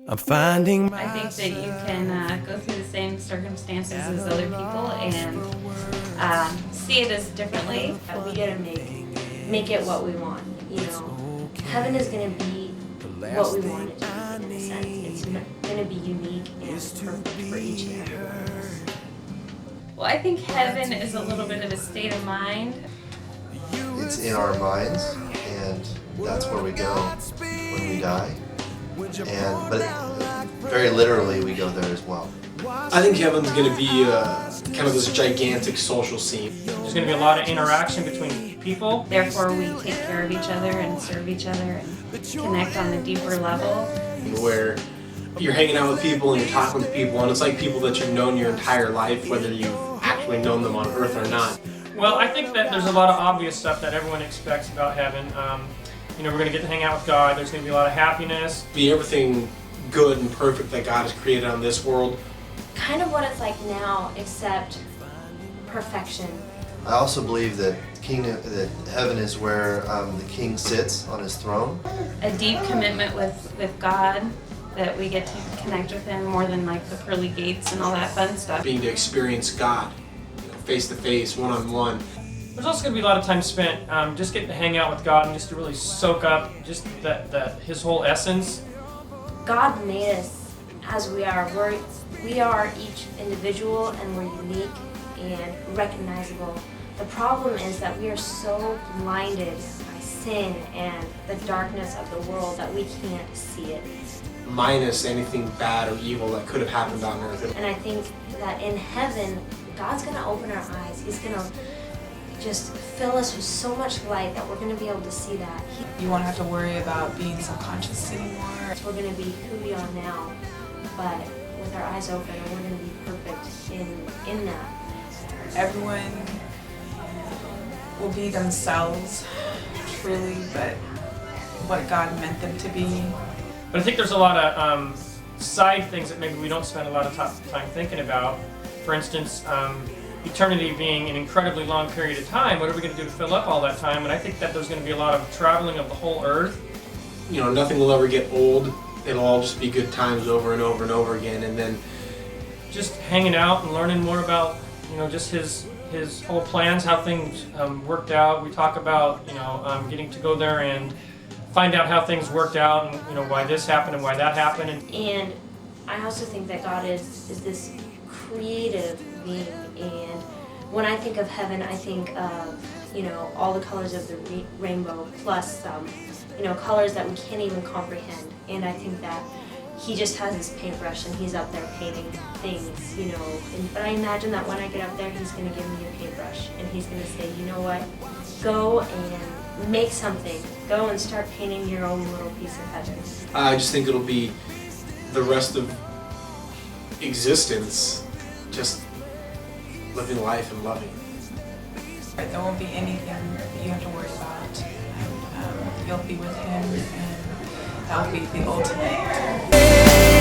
I'm finding I think that you can go through the same circumstances as other people and see it as differently. We gotta make it what we want. You know, heaven is gonna be what we want it to be in a sense. It's gonna be unique and perfect for each and every one of us. Well, I think heaven is a little bit of a state of mind. It's in our minds, and that's where we go when we die. But very literally, we go there as well. I think heaven's going to be kind of this gigantic social scene. There's going to be a lot of interaction between people. Therefore, we take care of each other and serve each other and connect on a deeper level. Where you're hanging out with people and you're talking with people, and it's like people that you've known your entire life, whether you've actually known them on earth or not. Well, I think that there's a lot of obvious stuff that everyone expects about heaven. We're going to get to hang out with God. There's going to be a lot of happiness. Be everything good and perfect that God has created on this world. Kind of what it's like now, except perfection. I also believe that heaven is where the king sits on his throne. A deep commitment with God, that we get to connect with Him more than like the pearly gates and all that fun stuff. Being to experience God, face to face, one on one. There's also going to be a lot of time spent just getting to hang out with God and just to really soak up just His whole essence. God made us as we are. We are each individual and we're unique and recognizable. The problem is that we are so blinded by sin and the darkness of the world that we can't see it. Minus anything bad or evil that could have happened on earth. And I think that in heaven, God's going to open our eyes. He's going to just fill us with so much light that we're going to be able to see that. You won't have to worry about being subconscious anymore. We're going to be who we are now, but with our eyes open, and we're going to be perfect in that. Everyone will be themselves, truly, but what God meant them to be. But I think there's a lot of side things that maybe we don't spend a lot of time thinking about. For instance, eternity being an incredibly long period of time, what are we going to do to fill up all that time? And I think that there's going to be a lot of traveling of the whole earth. Nothing will ever get old. It'll all just be good times over and over and over again. And then just hanging out and learning more about, just his whole plans, how things worked out. We talk about, getting to go there and find out how things worked out and, why this happened and why that happened. And I also think that God is this creative being, and when I think of heaven, I think of all the colors of the rainbow plus colors that we can't even comprehend. And I think that He just has his paintbrush and he's up there painting things, but I imagine that when I get up there, He's going to give me a paintbrush and He's going to say, you know what, go and make something, go and start painting your own little piece of heaven. I just think it'll be the rest of existence, just living life and loving. There won't be anything that you have to worry about. You'll be with Him, and that will be the ultimate.